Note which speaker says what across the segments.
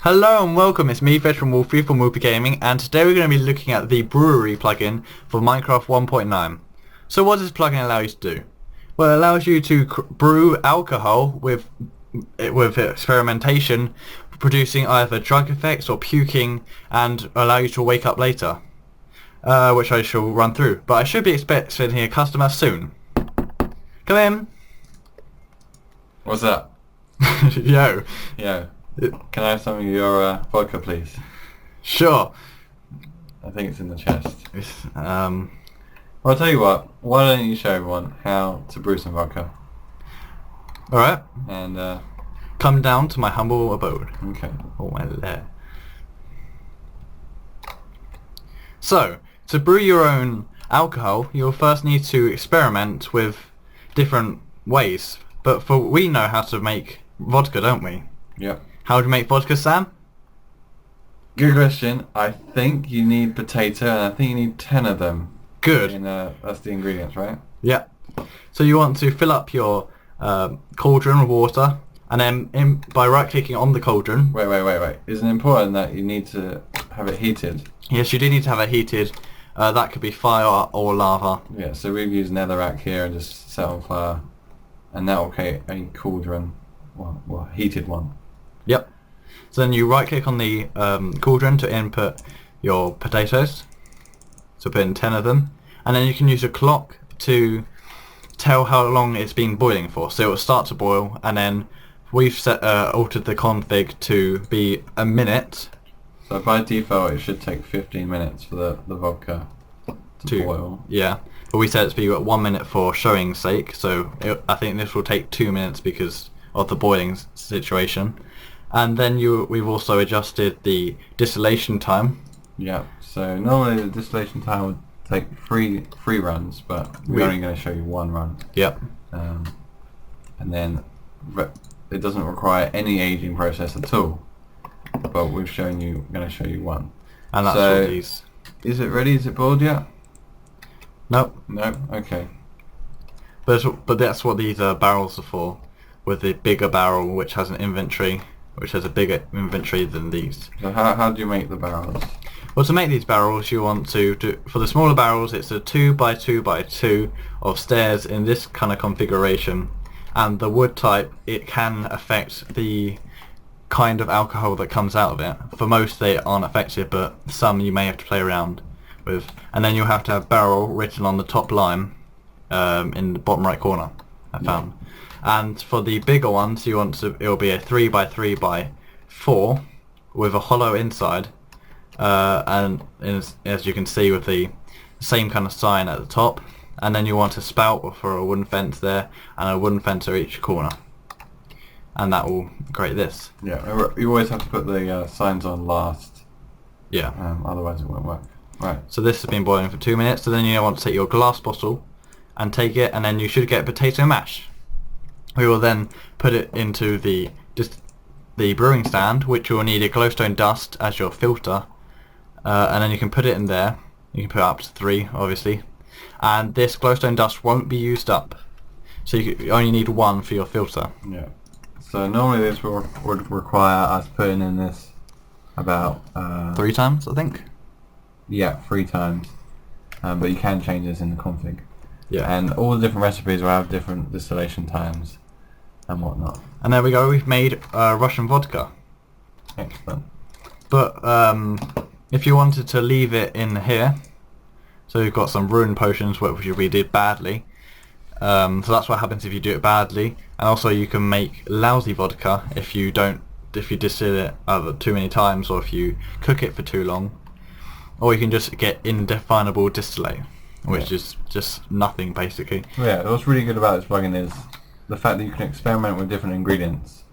Speaker 1: Hello and welcome, it's me, Veteran Wolfie from WoopaGaming, and today we're going to be looking at the Brewery plugin for Minecraft 1.9. So what does this plugin allow you to do? Well, it allows you to brew alcohol with experimentation, producing either drug effects or puking, and allow you to wake up later, which I shall run through. But I should be expecting a customer soon. Come in!
Speaker 2: What's that?
Speaker 1: Yo.
Speaker 2: Yeah. Can I have some of your vodka, please?
Speaker 1: Sure.
Speaker 2: I think it's in the chest.
Speaker 1: Well,
Speaker 2: I'll tell you what. Why don't you show everyone how to brew some vodka?
Speaker 1: alright.
Speaker 2: And
Speaker 1: Come down to my humble abode.
Speaker 2: okay.
Speaker 1: Oh my lair. So, to brew your own alcohol, you'll first need to experiment with different ways. But we know how to make vodka, don't we?
Speaker 2: Yep.
Speaker 1: How do you make vodka, Sam?
Speaker 2: Good question. I think you need potato, and I think you need 10 of them.
Speaker 1: Good.
Speaker 2: That's the ingredients, right?
Speaker 1: Yeah. So you want to fill up your cauldron with water, and then by right-clicking on the cauldron...
Speaker 2: Wait. Isn't it important that you need to have it heated?
Speaker 1: Yes, you do need to have it heated. That could be fire or lava.
Speaker 2: Yeah, so we've used netherrack here and just set on fire. And that will create a cauldron, well, heated one.
Speaker 1: Yep. So then you right click on the cauldron to input your potatoes. So put in 10 of them. And then you can use a clock to tell how long it's been boiling for. So it will start to boil, and then we've altered the config to be a minute.
Speaker 2: So by default it should take 15 minutes for the vodka to boil.
Speaker 1: Yeah. But we said it's be 1 minute for showing sake, so I think this will take 2 minutes because of the boiling situation. And then we've also adjusted the distillation time.
Speaker 2: Yeah, so normally the distillation time would take three runs, but we're only going to show you one run.
Speaker 1: Yep.
Speaker 2: And then it doesn't require any aging process at all, but we're going to show you one.
Speaker 1: And that's all these.
Speaker 2: Is it ready? Is it boiled yet?
Speaker 1: Nope.
Speaker 2: No? Okay.
Speaker 1: But that's what these barrels are for, with the bigger barrel which has an inventory, which has a bigger inventory than these.
Speaker 2: So how do you make the barrels?
Speaker 1: Well, to make these barrels you want to do, for the smaller barrels it's a 2x2x2 of stairs in this kind of configuration, and the wood type, it can affect the kind of alcohol that comes out of it. For most they aren't affected, but some you may have to play around with. And then you'll have to have barrel written on the top line in the bottom right corner, I found. Yeah. And for the bigger ones you want to, it'll be a 3x3x4 with a hollow inside, and as you can see with the same kind of sign at the top. And then you want a spout for a wooden fence there, and a wooden fence at each corner, and that will create this.
Speaker 2: Yeah, you always have to put the signs on last.
Speaker 1: Yeah.
Speaker 2: Otherwise it won't work. Right.
Speaker 1: So this has been boiling for 2 minutes, so then you want to take your glass bottle and take it, and then you should get potato mash. We will then put it into the brewing stand, which will need a glowstone dust as your filter, and then you can put it in there. You can put up to 3, obviously, and this glowstone dust won't be used up, so you only need 1 for your filter.
Speaker 2: Yeah. So normally this would require us putting in this about
Speaker 1: 3 times, I think.
Speaker 2: Yeah, 3 times, but you can change this in the config.
Speaker 1: Yeah.
Speaker 2: And all the different recipes will have different distillation times and whatnot.
Speaker 1: And there we go, we've made Russian vodka.
Speaker 2: Excellent.
Speaker 1: But if you wanted to leave it in here, so you've got some ruined potions which we did badly, so that's what happens if you do it badly. And also you can make lousy vodka if you distill it too many times, or if you cook it for too long. Or you can just get indefinable distillate, which is just nothing basically.
Speaker 2: Yeah, what's really good about this plugin is the fact that you can experiment with different ingredients,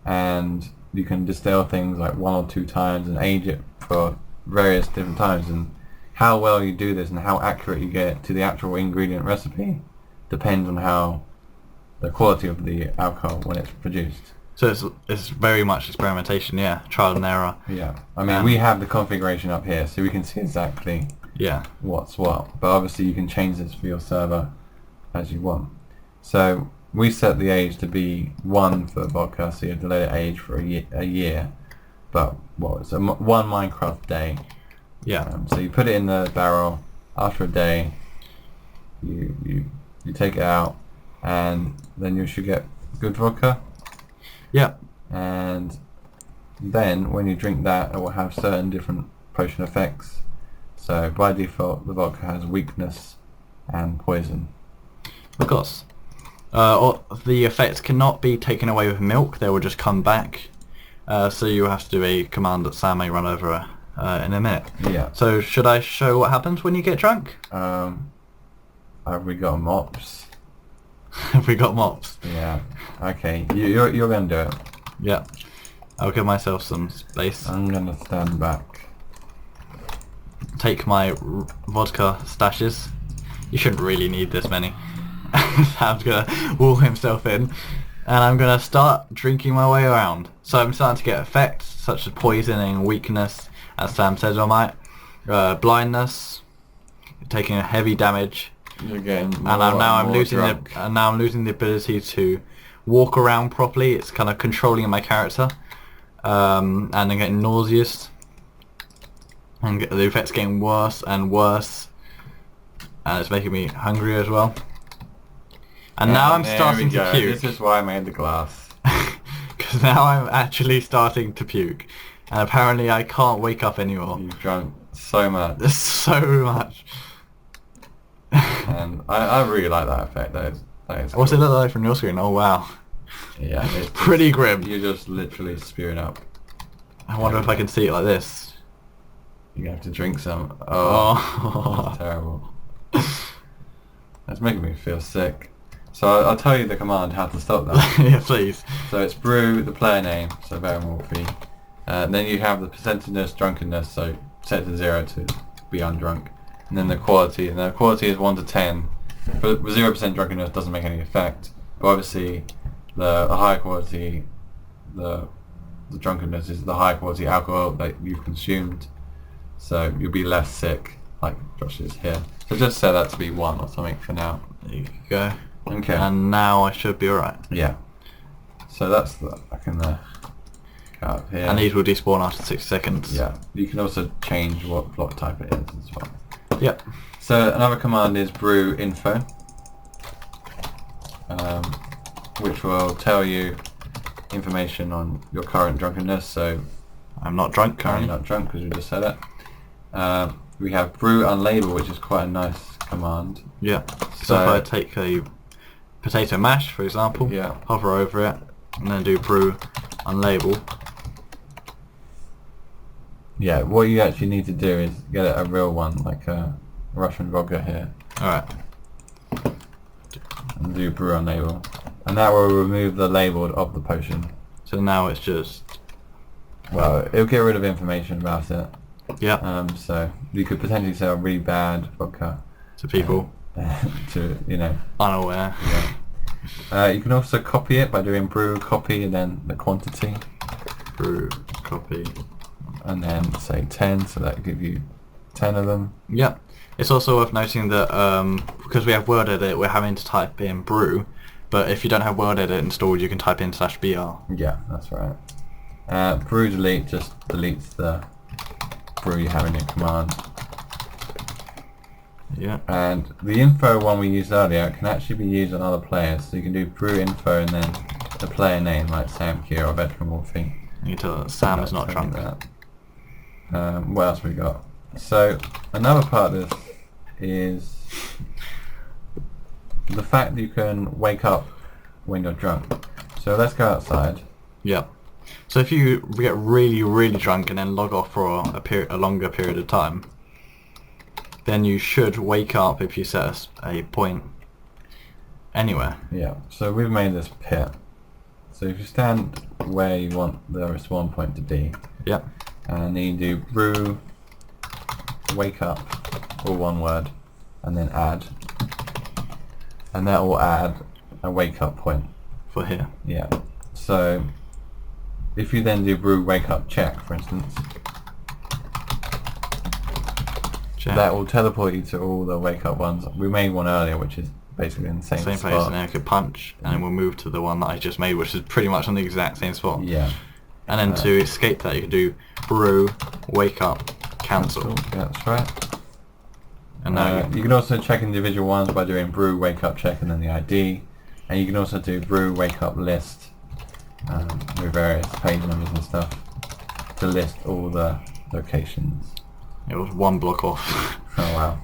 Speaker 2: and you can distill things like 1 or 2 times and age it for various different times, and how well you do this and how accurate you get to the actual ingredient recipe depends on how the quality of the alcohol when it's produced.
Speaker 1: So it's very much experimentation, yeah, trial and error.
Speaker 2: Yeah, I mean we have the configuration up here so we can see exactly what's what, but obviously you can change this for your server as you want. So we set the age to be 1 for vodka, so you have to let it age for a year. but it's one Minecraft day.
Speaker 1: Yeah.
Speaker 2: So you put it in the barrel. After a day, you take it out, and then you should get good vodka.
Speaker 1: Yeah.
Speaker 2: And then when you drink that, it will have certain different potion effects. So by default, the vodka has weakness and poison.
Speaker 1: Of course. The effects cannot be taken away with milk. They will just come back. So you have to do a command that Sam may run over in a minute.
Speaker 2: Yeah.
Speaker 1: So should I show what happens when you get drunk?
Speaker 2: Have we got mops?
Speaker 1: Have we got mops?
Speaker 2: Yeah. Okay. You're gonna do it.
Speaker 1: Yeah. I'll give myself some space.
Speaker 2: I'm gonna stand back.
Speaker 1: Take my vodka stashes. You shouldn't really need this many. Sam's gonna wall himself in, and I'm gonna start drinking my way around. So I'm starting to get effects such as poisoning, weakness, as Sam says I might, blindness, taking a heavy damage,
Speaker 2: You're getting more
Speaker 1: and I'm losing
Speaker 2: drunk.
Speaker 1: I'm losing the ability to walk around properly. It's kind of controlling my character, and I'm getting nauseous, and the effects getting worse and worse, and it's making me hungry as well. And now I'm starting to puke.
Speaker 2: This is why I made the glass.
Speaker 1: Because now I'm actually starting to puke. And apparently I can't wake up anymore.
Speaker 2: You've drunk so much.
Speaker 1: There's so much.
Speaker 2: And I really like that effect. That is
Speaker 1: What's it
Speaker 2: cool.
Speaker 1: look like from your screen? Oh wow.
Speaker 2: Yeah, it's
Speaker 1: Pretty grim.
Speaker 2: You're just literally spewing up.
Speaker 1: I wonder if I can see it like this.
Speaker 2: You have to drink some. Oh, that's terrible. That's making me feel sick. So I'll tell you the command how to stop that.
Speaker 1: Yeah, please.
Speaker 2: So it's brew, the player name, so very Morphe. Then you have the percentageness, drunkenness, so set to 0 to be undrunk. And then the quality, and the quality is 1 to 10. But with 0% drunkenness doesn't make any effect. But obviously, the higher quality, the drunkenness is the higher quality alcohol that you've consumed. So you'll be less sick, like Josh is here. So just set that to be 1 or something for now.
Speaker 1: There you go.
Speaker 2: Okay.
Speaker 1: And now I should be alright.
Speaker 2: Yeah. So that's I can go up here.
Speaker 1: And these will despawn after 6 seconds.
Speaker 2: Yeah. You can also change what block type it is as well.
Speaker 1: Yep.
Speaker 2: So another command is brew info, which will tell you information on your current drunkenness. So
Speaker 1: I'm not drunk
Speaker 2: you're
Speaker 1: currently.
Speaker 2: not drunk because we just said it. We have brew unlabel, which is quite a nice command.
Speaker 1: Yeah. So if I take a potato mash, for example,
Speaker 2: Yeah.
Speaker 1: hover over it, and then do brew unlabel.
Speaker 2: Yeah. What you actually need to do is get a real one, like a Russian vodka here,
Speaker 1: Alright.
Speaker 2: and do brew unlabel, and that will remove the label of the potion.
Speaker 1: So now it's just...
Speaker 2: Well, it'll get rid of information about it.
Speaker 1: Yeah.
Speaker 2: So you could potentially sell really bad vodka
Speaker 1: To people
Speaker 2: to, you know.
Speaker 1: unaware.
Speaker 2: Yeah. You can also copy it by doing brew copy and then the quantity,
Speaker 1: Brew, copy.
Speaker 2: and then say 10, so that will give you 10 of them.
Speaker 1: Yeah. It's also worth noting that because we have word edit, we're having to type in brew, but if you don't have word edit installed, you can type in /br.
Speaker 2: Yeah, that's right. Brew delete just deletes the brew you have in your command.
Speaker 1: Yeah.
Speaker 2: And the info one we used earlier can actually be used on other players, so you can do brew info and then the player name, like Sam here or Veteran Morphine.
Speaker 1: You can tell that Sam is not drunk.
Speaker 2: What else we got? So another part of this is the fact that you can wake up when you're drunk. So let's go outside.
Speaker 1: Yeah. So if you get really, really drunk and then log off for a longer period of time, then you should wake up if you set a point anywhere.
Speaker 2: Yeah. So we've made this pit. So if you stand where you want the respawn point to be,
Speaker 1: Yep.
Speaker 2: and then you do brew, wake up, all one word, and then add, and that will add a wake up point.
Speaker 1: For here.
Speaker 2: Yeah. So if you then do brew wake up check, for instance,
Speaker 1: Check.
Speaker 2: that will teleport you to all the wake up ones. We made one earlier, which is basically in the same
Speaker 1: Same place,
Speaker 2: spot.
Speaker 1: and then I could punch, and then we'll move to the one that I just made, which is pretty much on the exact same spot.
Speaker 2: Yeah.
Speaker 1: And then to escape that, you can do brew, wake up, cancel.
Speaker 2: That's right.
Speaker 1: And now
Speaker 2: you can also check individual ones by doing brew, wake up, check, and then the ID. And you can also do brew, wake up, list with various page numbers and stuff to list all the locations.
Speaker 1: It was one block off.
Speaker 2: Oh wow.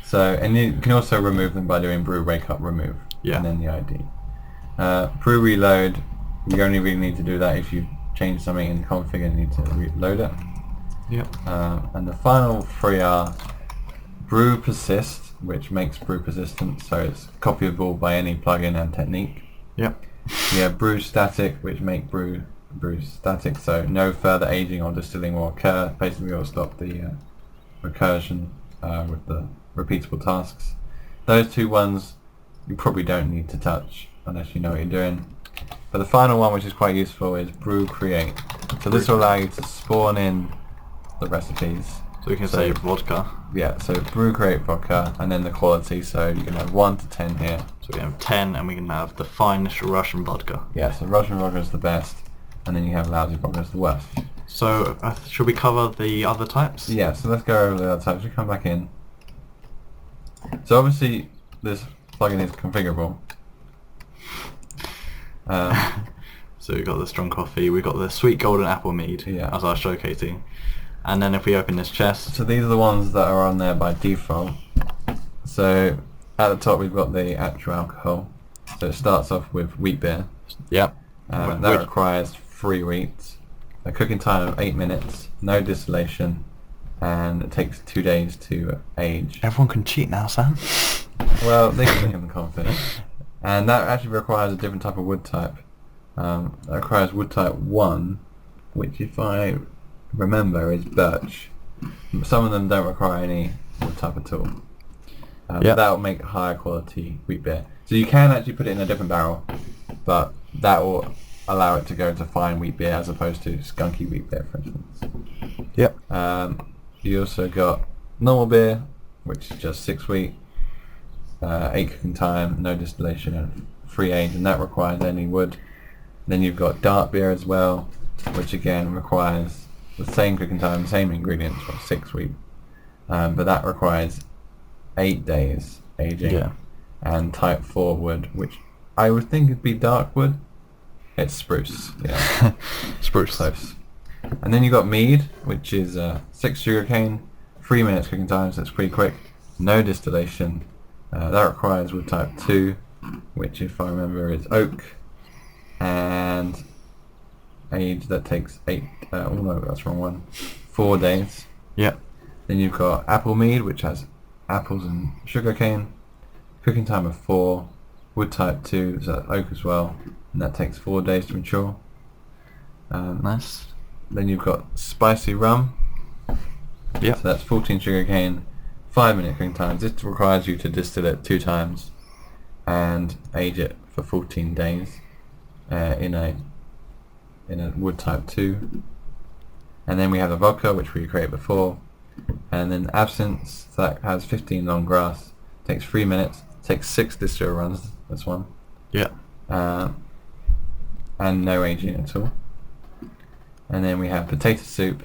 Speaker 2: So, and you can also remove them by doing brew, wake up, remove, and then the ID. Brew reload, you only really need to do that if you change something in the config and need to reload it.
Speaker 1: Yep.
Speaker 2: And the final three are brew persist, which makes brew persistent, so it's copyable by any plugin and technique.
Speaker 1: Yep.
Speaker 2: Yeah, brew static, which make brew static, so no further aging or distilling will occur. Basically, it'll stop the recursion with the repeatable tasks. Those two ones you probably don't need to touch unless you know what you're doing. But the final one, which is quite useful, is brew create. So this will allow you to spawn in the recipes.
Speaker 1: So we can say vodka.
Speaker 2: Yeah, so brew create vodka, and then the quality, so you can have 1 to 10 here.
Speaker 1: So we have 10, and we can have the finest Russian vodka.
Speaker 2: Yeah, so Russian vodka is the best, and then you have lousy vodka is the worst.
Speaker 1: So should we cover the other types?
Speaker 2: Yeah, so let's go over the other types. We come back in. So obviously this plugin is configurable.
Speaker 1: So we've got the strong coffee, we've got the sweet golden apple mead, as I was showcasing. And then if we open this chest...
Speaker 2: So these are the ones that are on there by default. So at the top we've got the actual alcohol. So it starts off with wheat beer.
Speaker 1: Yep.
Speaker 2: That requires 3 wheats. A cooking time of 8 minutes, no distillation, and it takes 2 days to age.
Speaker 1: Everyone can cheat now, Sam.
Speaker 2: Well, they can in the config. And that actually requires a different type of wood type. That requires wood type 1, which if I remember is birch. Some of them don't require any wood type at all. That will make higher quality wheat beer. So you can actually put it in a different barrel, but that will allow it to go to fine wheat beer as opposed to skunky wheat beer, for instance.
Speaker 1: Yep.
Speaker 2: You also got normal beer, which is just 6 wheat, 8 cooking time, no distillation, and free age, and that requires any wood. Then you've got dark beer as well, which again requires the same cooking time, same ingredients, for 6 wheat, but that requires 8 days aging, and type 4 wood, which I would think would be dark wood. It's spruce, yeah.
Speaker 1: Spruce.
Speaker 2: Close. And then you got mead, which is 6 sugarcane, 3 minutes cooking time, so it's pretty quick. No distillation. That requires wood type 2, which if I remember is oak, and age that takes 8. Oh no, that's the wrong one. 4 days.
Speaker 1: Yep.
Speaker 2: Then you've got apple mead, which has apples and sugarcane. Cooking time of 4. Wood type 2, so that's oak as well, and that takes 4 days to mature.
Speaker 1: Nice.
Speaker 2: Then you've got spicy rum.
Speaker 1: Yep.
Speaker 2: So that's 14 sugarcane, 5 minute cooking time. This requires you to distill it 2 times and age it for 14 days in a wood type 2. And then we have the vodka, which we created before, and then absinthe, so that has 15 long grass, takes 3 minutes, takes 6 distill runs, this one.
Speaker 1: Yeah.
Speaker 2: And no aging at all. And then we have potato soup.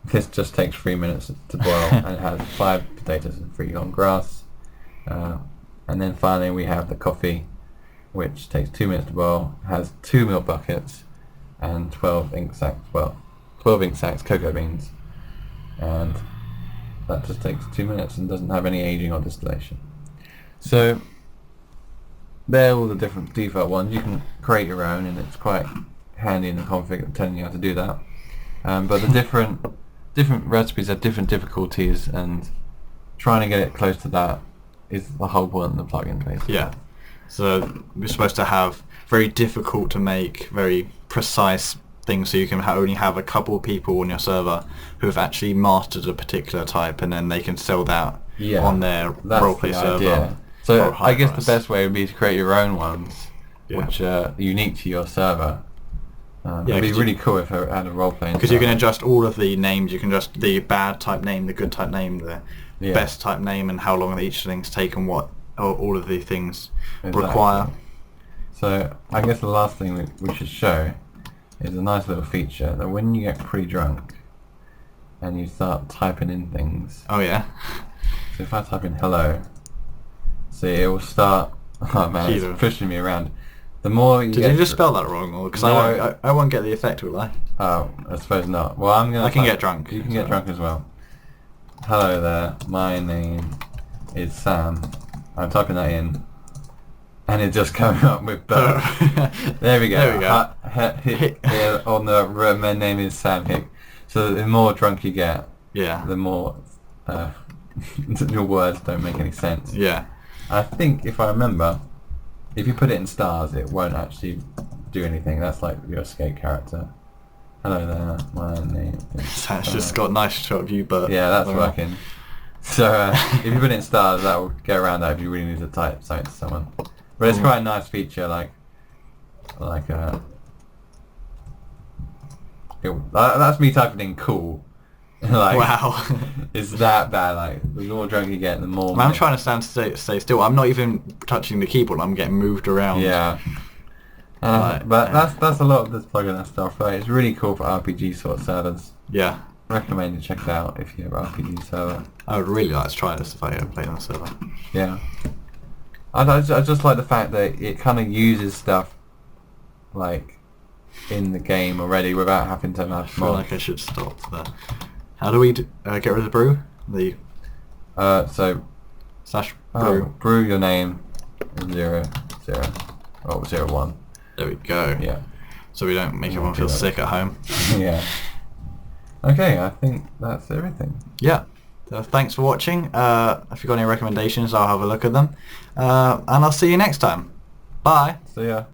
Speaker 2: This just takes 3 minutes to boil, and it has 5 potatoes and 3 long grass. And then finally we have the coffee, which takes 2 minutes to boil, has 2 milk buckets, and 12 ink sacks. Well, 12 ink sacks cocoa beans, and that just takes 2 minutes and doesn't have any aging or distillation. So they're all the different default ones. You can create your own, and it's quite handy in the config telling you how to do that. But the different recipes have different difficulties, and trying to get it close to that is the whole point of the plugin, basically.
Speaker 1: Yeah. So we're supposed to have very difficult to make, very precise things, so you can only have a couple of people on your server who have actually mastered a particular type, and then they can sell that on their roleplay server.
Speaker 2: Idea. So I guess the best way would be to create your own ones, which are unique to your server. It'd be really cool if I had a role-playing
Speaker 1: because you can adjust all of the names. You can adjust the bad type name, the good type name, the best type name, and how long each thing's take, and what all of the things require.
Speaker 2: So I guess the last thing we should show is a nice little feature that when you get pretty drunk and you start typing in things.
Speaker 1: Oh yeah.
Speaker 2: So if I type in hello, see it will start. Oh man, it's pushing me around. The more you
Speaker 1: Did you just spell that wrong, or because
Speaker 2: No.
Speaker 1: I won't get the effect, will I?
Speaker 2: Oh, I suppose not. Well, I'm gonna.
Speaker 1: I can get drunk.
Speaker 2: You can get drunk as well. Hello there. My name is Sam. I'm typing that in, and it just comes up with birth. There we go.
Speaker 1: There we go.
Speaker 2: Here on the my name is Sam Hick. So the more drunk you get,
Speaker 1: Yeah.
Speaker 2: the more your words don't make any sense.
Speaker 1: Yeah.
Speaker 2: I think if I remember, if you put it in stars, it won't actually do anything. That's like your escape character. Hello there, my name is
Speaker 1: So it's just got a nice shot of you, but
Speaker 2: yeah, that's working. So if you put it in stars, that will get around that if you really need to type something to someone. But it's quite a nice feature, that's me typing in cool. Like,
Speaker 1: wow.
Speaker 2: It's that bad. Like the more drunk you get, the more.
Speaker 1: I'm trying to stay still. I'm not even touching the keyboard. I'm getting moved around.
Speaker 2: Yeah. But that's a lot of this plugin and stuff. Right? It's really cool for RPG sort of servers.
Speaker 1: Yeah.
Speaker 2: Recommend you check it out if you have an RPG server.
Speaker 1: I would really like to try this if I ever play on a server.
Speaker 2: Yeah. I just like the fact that it kind of uses stuff like in the game already without having to have
Speaker 1: I feel like I should stop there. How do we get rid of the brew? The
Speaker 2: so
Speaker 1: slash brew.
Speaker 2: Brew your name 0, 0, oh 0, 1.
Speaker 1: There we go.
Speaker 2: Yeah.
Speaker 1: So we don't make everyone feel sick at home.
Speaker 2: Yeah. Okay, I think that's everything.
Speaker 1: Yeah. Thanks for watching. If you've got any recommendations, I'll have a look at them. And I'll see you next time. Bye.
Speaker 2: See ya.